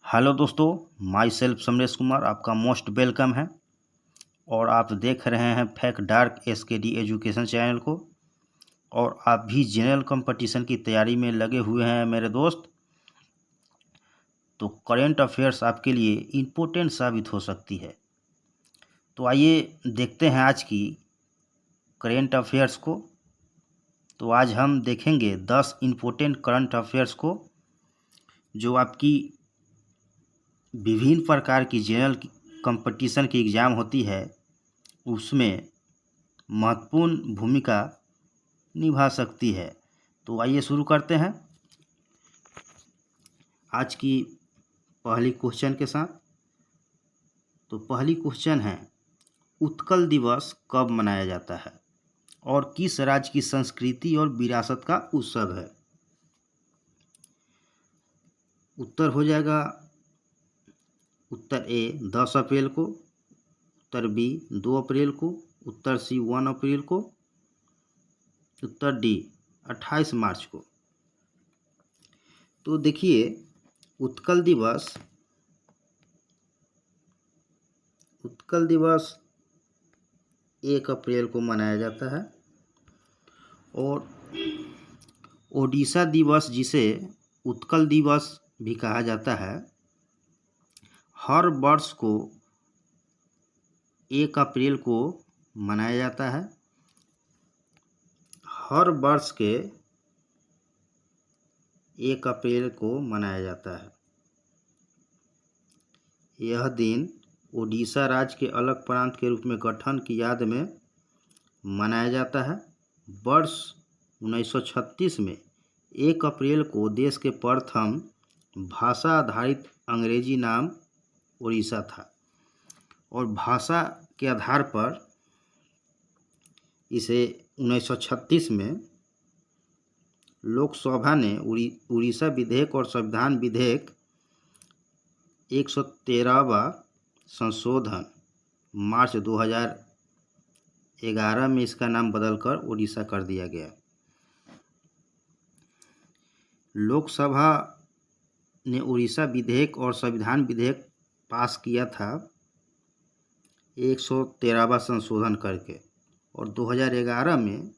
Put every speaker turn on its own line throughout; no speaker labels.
Hello दोस्तों, my self Samaresh Kumar आपका most welcome है। और आप देख रहे हैं fact dark SKD education channel को। और आप भी जनरल कंपटीशन की तैयारी में लगे हुए हैं मेरे दोस्त। तो करेंट अफेयर्स आपके लिए इम्पोर्टेंट साबित हो सकती है। तो आइए देखते हैं आज की करेंट अफेयर्स को। तो आज हम देखेंगे 10 इम्पोर्टेंट करंट अफेयर्स को, जो आपकी विभिन्न प्रकार की जनरल कंपटीशन की एग्ज़ाम होती है उसमें महत्वपूर्ण भूमिका निभा सकती है। तो आइए शुरू करते हैं आज की पहली क्वेश्चन के साथ। तो पहली क्वेश्चन है, उत्कल दिवस कब मनाया जाता है और किस राज्य की संस्कृति और विरासत का उत्सव है? उत्तर हो जाएगा उत्तर ए 10 अप्रैल को, उत्तर बी 2 अप्रैल को, उत्तर सी 1 अप्रैल को, उत्तर डी 28 मार्च को। तो देखिए, उत्कल दिवस 1 अप्रैल को मनाया जाता है। और ओडिशा दिवस, जिसे उत्कल दिवस भी कहा जाता है, हर वर्ष को 1 अप्रैल को मनाया जाता है। हर वर्ष के 1 अप्रैल को मनाया जाता है। यह दिन ओडिशा राज्य के अलग प्रांत के रूप में गठन की याद में मनाया जाता है। वर्ष 1936 में 1 अप्रैल को देश के प्रथम भाषा आधारित अंग्रेजी नाम ओडिशा था। और भाषा के आधार पर इसे 1936 में लोकसभा ने उड़ीसा विधेयक और संविधान विधेयक 113वां संशोधन मार्च 2011 में इसका नाम बदलकर ओडिशा कर दिया गया। लोकसभा ने उड़ीसा विधेयक और संविधान विधेयक पास किया था 113वां संशोधन करके, और 2011 में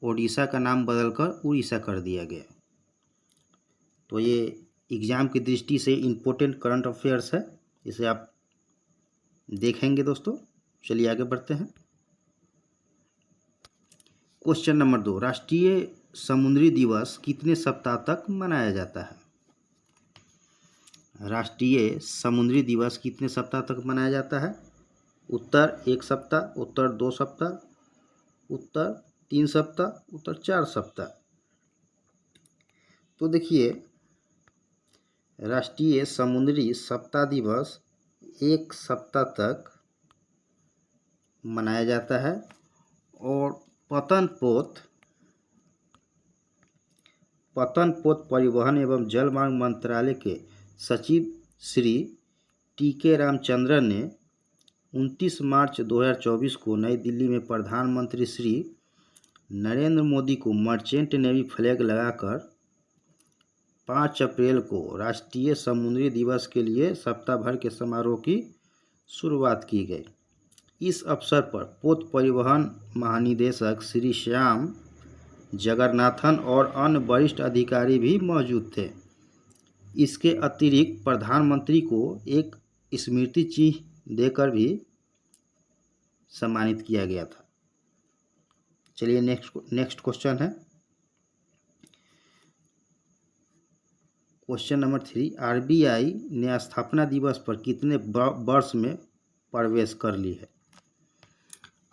ओडिशा का नाम बदलकर उड़ीसा कर दिया गया। तो ये एग्ज़ाम की दृष्टि से इम्पोर्टेंट करंट अफेयर्स है, इसे आप देखेंगे दोस्तों। चलिए आगे बढ़ते हैं। क्वेश्चन नंबर 2, राष्ट्रीय समुद्री दिवस कितने सप्ताह तक मनाया जाता है? राष्ट्रीय समुद्री दिवस कितने सप्ताह तक मनाया जाता है? उत्तर 1 सप्ताह, उत्तर 2 सप्ताह, उत्तर 3 सप्ताह, उत्तर 4 सप्ताह। तो देखिए, राष्ट्रीय समुद्री सप्ताह दिवस 1 सप्ताह तक मनाया जाता है। और पतन पोत परिवहन एवं जलमार्ग मंत्रालय के सचिव श्री टी.के. रामचंद्रन ने 29 मार्च 2024 को नई दिल्ली में प्रधानमंत्री श्री नरेंद्र मोदी को मर्चेंट नेवी फ्लैग लगाकर 5 अप्रैल को राष्ट्रीय समुद्री दिवस के लिए सप्ताह भर के समारोह की शुरुआत की गई। इस अवसर पर पोत परिवहन महानिदेशक श्री श्याम जगन्नाथन और अन्य वरिष्ठ अधिकारी भी मौजूद थे। इसके अतिरिक्त प्रधानमंत्री को एक स्मृति चिन्ह देकर भी सम्मानित किया गया था। चलिए नेक्स्ट क्वेश्चन है। क्वेश्चन नंबर 3, आरबीआई ने स्थापना दिवस पर कितने वर्ष में प्रवेश कर ली है?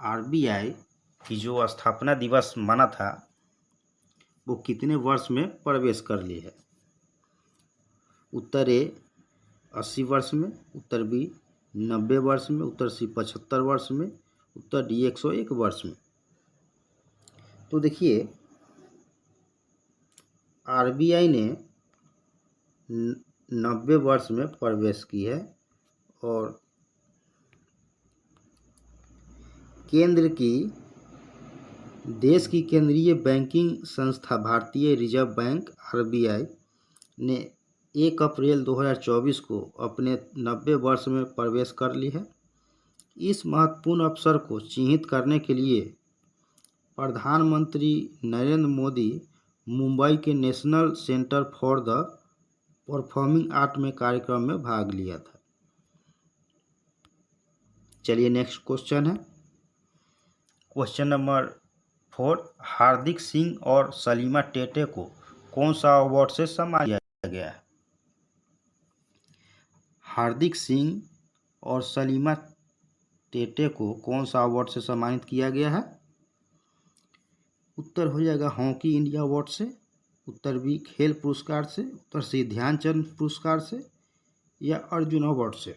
आरबीआई की जो स्थापना दिवस मना था वो कितने वर्ष में प्रवेश कर ली है? उत्तर ए 80 वर्ष में, उत्तर बी 90 वर्ष में, उत्तर सी 75 वर्ष में, उत्तर डी 101 वर्ष में। तो देखिए, आरबीआई ने 90 वर्ष में प्रवेश की है। और देश की केंद्रीय बैंकिंग संस्था भारतीय रिजर्व बैंक आरबीआई ने 1 अप्रैल 2024 को अपने 90 वर्ष में प्रवेश कर ली है। इस महत्वपूर्ण अवसर को चिन्हित करने के लिए प्रधानमंत्री नरेंद्र मोदी मुंबई के national centre for the performing art में कार्यक्रम में भाग लिया था। चलिए नेक्स्ट क्वेश्चन है, क्वेश्चन नंबर 4। हार्दिक सिंह और सलीमा टेटे को कौन सा अवार्ड से सम्मानित किया गया है? हार्दिक सिंह और सलीमा टेटे को कौन सा अवार्ड से सम्मानित किया गया है? उत्तर हो जाएगा हॉकी इंडिया अवार्ड से, उत्तर बी खेल पुरस्कार से, उत्तर सी ध्यानचंद पुरस्कार से, या अर्जुन अवार्ड से।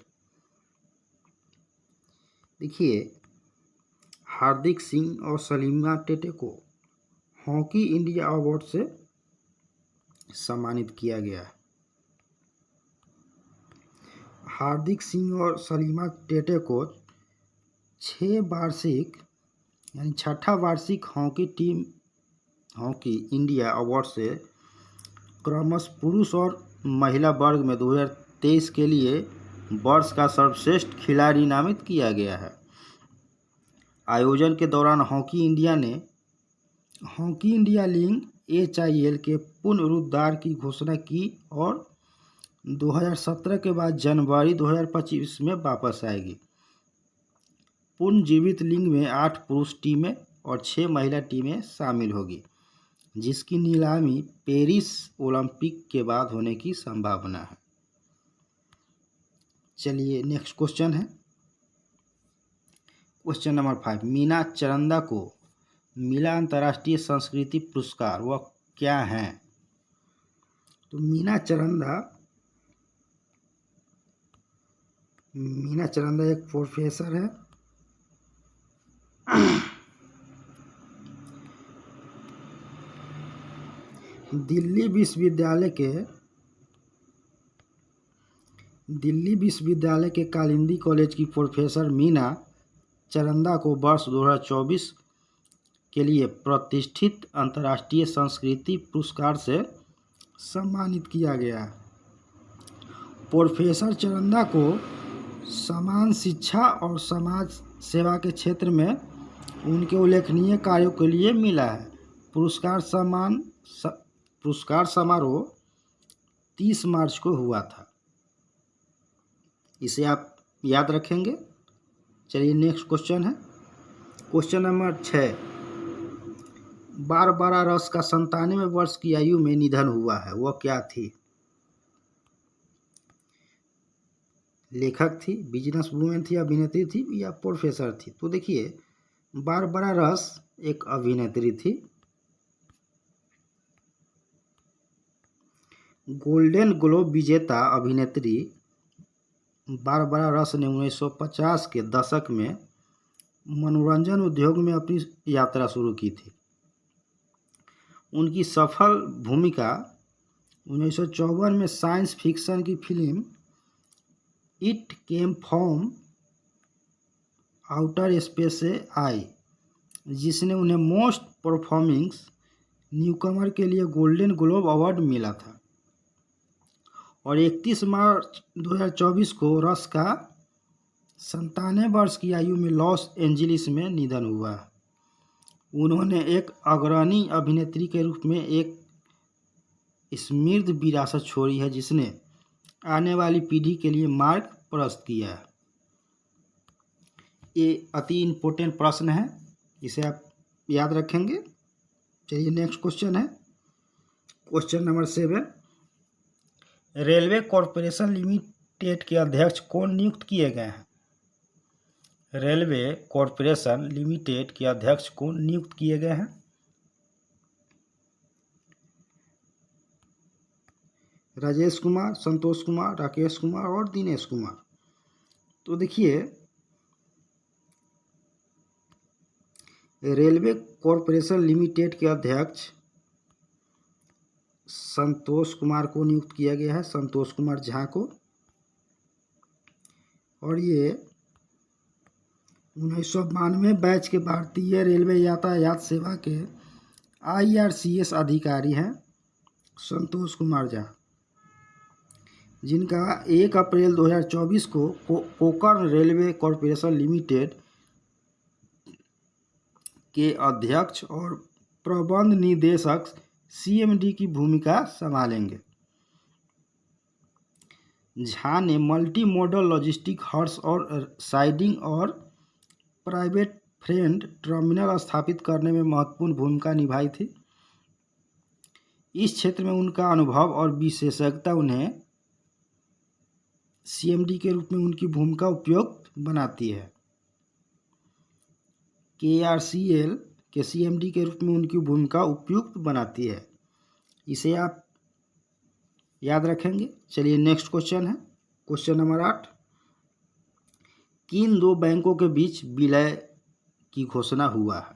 देखिए, हार्दिक सिंह और सलीमा टेटे को हॉकी इंडिया अवार्ड से सम्मानित किया गया है। हार्दिक सिंह और सलीमा टेटे को 6 वार्षिक यानी 6ठा वार्षिक हॉकी इंडिया अवार्ड से क्रमशः पुरुष और महिला वर्ग में 2023 के लिए वर्ष का सर्वश्रेष्ठ खिलाड़ी नामित किया गया है। आयोजन के दौरान हॉकी इंडिया ने हॉकी इंडिया लीग HIL के पुनरुद्धार की घोषणा की और 2017 के बाद जनवरी 2025 में वापस आएगी। पुनर्जीवित लीग में 8 पुरुष टीमें और 6 महिला टीमें शामिल होगी, जिसकी नीलामी पेरिस ओलंपिक के बाद होने की संभावना है। चलिए नेक्स्ट क्वेश्चन है, क्वेश्चन नंबर 5। मीना चरंदा को मिला अंतर्राष्ट्रीय संस्कृति पुरस्कार वह क्या हैं? तो मीना चरंदा एक प्रोफेसर है। दिल्ली विश्वविद्यालय के कालिंदी कॉलेज की प्रोफेसर मीना चरंदा को वर्ष 2024 के लिए प्रतिष्ठित अंतर्राष्ट्रीय संस्कृति पुरस्कार से सम्मानित किया गया। प्रोफेसर चरंदा को समान शिक्षा और समाज सेवा के क्षेत्र में उनके उल्लेखनीय कार्यों के लिए मिला है। पुरस्कार समारोह 30 मार्च को हुआ था। इसे आप याद रखेंगे। चलिए नेक्स्ट क्वेश्चन है, क्वेश्चन नंबर 6। बारबरा रस का 97 वर्ष की आयु में निधन हुआ है, वह क्या थी? लेखक थी, बिजनेस वूमेन थी, अभिनेत्री थी या प्रोफेसर थी? तो देखिए, बारबरा रस एक अभिनेत्री थी। गोल्डन ग्लोब विजेता अभिनेत्री बारबरा रस ने 1950 के दशक में मनोरंजन उद्योग में अपनी यात्रा शुरू की थी। उनकी सफल भूमिका 1954 में साइंस फिक्शन की film it came from outer space से आई, जिसने उन्हें मोस्ट परफॉर्मिंग न्यूकमर के लिए गोल्डन ग्लोब अवार्ड मिला था। और 31 मार्च 2024 को रस का 97 वर्ष की आयु में लॉस एंजलिस में निधन हुआ। उन्होंने एक अग्रणी अभिनेत्री के रूप में एक समृद्ध विरासत छोड़ी है, जिसने आने वाली पीढ़ी के लिए मार्ग प्रशस्त किया है। ये अति इम्पोर्टेंट प्रश्न है, इसे आप याद रखेंगे। चलिए नेक्स्ट क्वेश्चन है, question number 7। Railway corporation limited के अध्यक्ष कौन नियुक्त किए गए हैं? रेलवे कॉरपोरेशन लिमिटेड के अध्यक्ष कौन नियुक्त किए गए हैं? राजेश कुमार, संतोष कुमार, राकेश कुमार और दिनेश कुमार। तो देखिए, रेलवे कॉरपोरेशन लिमिटेड के अध्यक्ष संतोष कुमार को नियुक्त किया गया है, संतोष कुमार झा को। और ये 1992 बैच के भारतीय रेलवे यातायात सेवा के IRCS अधिकारी हैं संतोष कुमार झा। जिनका 1 अप्रैल 2024 को कोंकण रेलवे कॉरपोरेशन लिमिटेड के अध्यक्ष और प्रबंध निदेशक CMD की भूमिका संभालेंगे। झा ने मल्टी मॉडल लॉजिस्टिक हर्स और साइडिंग और प्राइवेट फ्रेट टर्मिनल स्थापित करने में महत्वपूर्ण भूमिका निभाई थी। इस क्षेत्र में उनका अनुभव और विशेषज्ञता उन्हें CMD के रूप में उनकी भूमिका उपयुक्त बनाती है। KRCL के CMD के रूप में उनकी भूमिका उपयुक्त बनाती है। इसे आप याद रखेंगे। चलिए नेक्स्ट क्वेश्चन है, क्वेश्चन नंबर 8। किन दो बैंकों के बीच विलय की घोषणा हुआ है?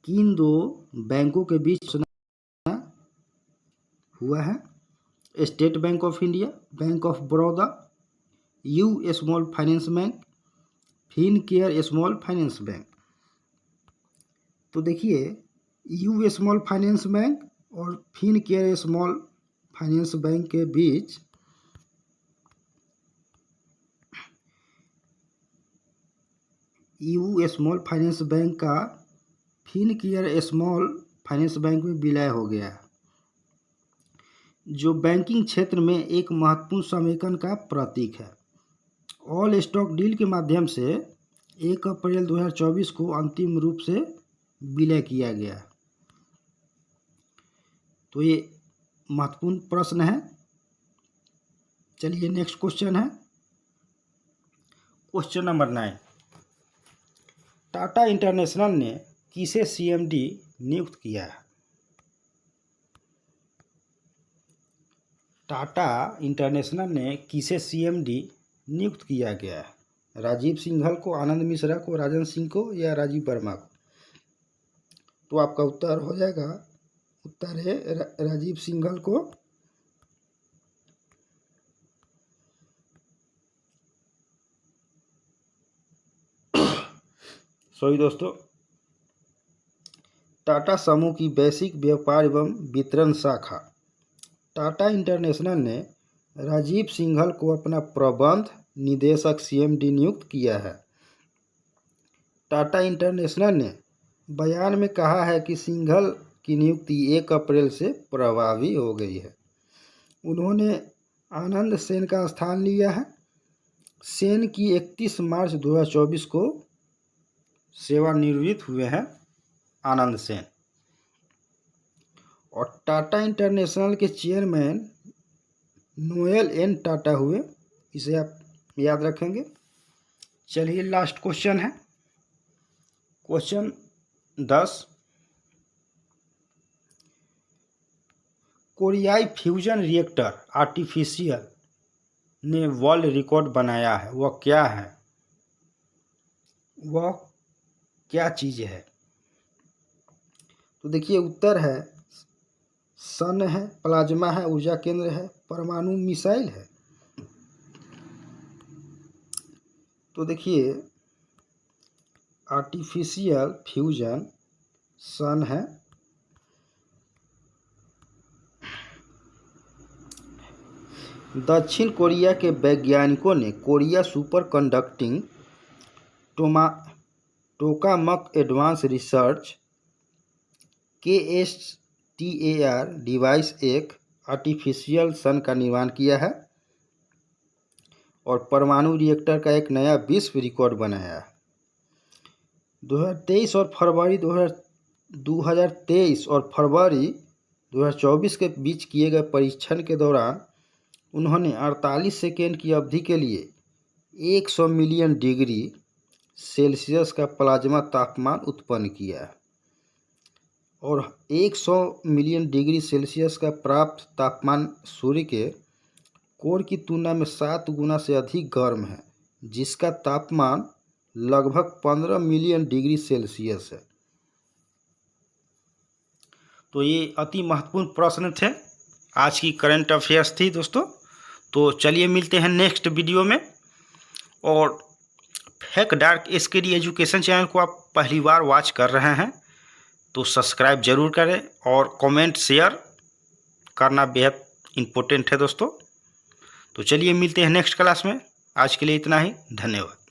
किन दो बैंकों के बीच घोषणा हुआ है? State bank of India, bank of Baroda, you small finance bank, Fincare small finance bank. तो देखिए, यू स्मॉल फाइनेंस बैंक और फिनकेयर स्मॉल फाइनेंस बैंक के बीच यू स्मॉल फाइनेंस बैंक का फिनकेयर स्मॉल फाइनेंस बैंक में विलय हो गया है, जो बैंकिंग क्षेत्र में एक महत्वपूर्ण समेकन का प्रतीक है। ऑल स्टॉक डील के माध्यम से 1 अप्रैल 2024 को अंतिम रूप से विलय किया गया। तो ये महत्वपूर्ण प्रश्न है। चलिए नेक्स्ट क्वेश्चन है, क्वेश्चन नंबर 9। टाटा इंटरनेशनल ने किसे CMD नियुक्त किया है? टाटा इंटरनेशनल ने किसे CMD नियुक्त किया गया है? राजीव सिंघल को, आनंद मिश्रा को, राजन सिंह को या राजीव वर्मा को? तो आपका उत्तर हो जाएगा, उत्तर है राजीव सिंघल को। सॉरी दोस्तों, टाटा समूह की वैश्विक व्यापार एवं वितरण शाखा टाटा इंटरनेशनल ने राजीव सिंघल को अपना प्रबंध निदेशक CMD नियुक्त किया है। टाटा इंटरनेशनल ने बयान में कहा है कि सिंघल की नियुक्ति 1 अप्रैल से प्रभावी हो गई है। उन्होंने आनंद सेन का स्थान लिया है। सेन की 31 मार्च 2024 को सेवानिवृत्त हुए हैं आनंद सेन। और टाटा इंटरनेशनल के चेयरमैन नोएल एन टाटा हुए, इसे आप याद रखेंगे। चलिए लास्ट क्वेश्चन है, क्वेश्चन 10। कोरियाई फ्यूजन रिएक्टर आर्टिफिशियल ने वर्ल्ड रिकॉर्ड बनाया है, वह क्या है? वह क्या चीज़ है? तो देखिए, उत्तर है सन है, प्लाज्मा है, ऊर्जा केंद्र है, परमाणु मिसाइल है। तो देखिए, आर्टिफिशियल फ्यूजन सन है। दक्षिण कोरिया के वैज्ञानिकों ने Korea super conducting tokamak advance research KSTAR device एक आर्टिफिशियल सन का निर्माण किया है और परमाणु रिएक्टर का एक नया विश्व रिकॉर्ड बनाया है। 2023 और फरवरी 2023 और फरवरी 2024 के बीच किए गए परीक्षण के दौरान उन्होंने 48 सेकेंड की अवधि के लिए 100 मिलियन डिग्री सेल्सियस का प्लाज्मा तापमान उत्पन्न किया है और 100 मिलियन डिग्री सेल्सियस का प्राप्त तापमान सूर्य के कोर की तुलना में 7 गुना से अधिक गर्म है, जिसका तापमान लगभग 15 मिलियन डिग्री सेल्सियस है। तो ये अति महत्वपूर्ण प्रश्न थे, आज की करंट अफेयर्स थी दोस्तों। तो चलिए मिलते हैं नेक्स्ट वीडियो में। और hack dark SKD education channel को आप पहली बार वॉच कर रहे हैं तो सब्सक्राइब जरूर करें और कमेंट शेयर करना बेहद इम्पोर्टेंट है दोस्तों। तो चलिए मिलते हैं नेक्स्ट क्लास में। आज के लिए इतना ही, धन्यवाद।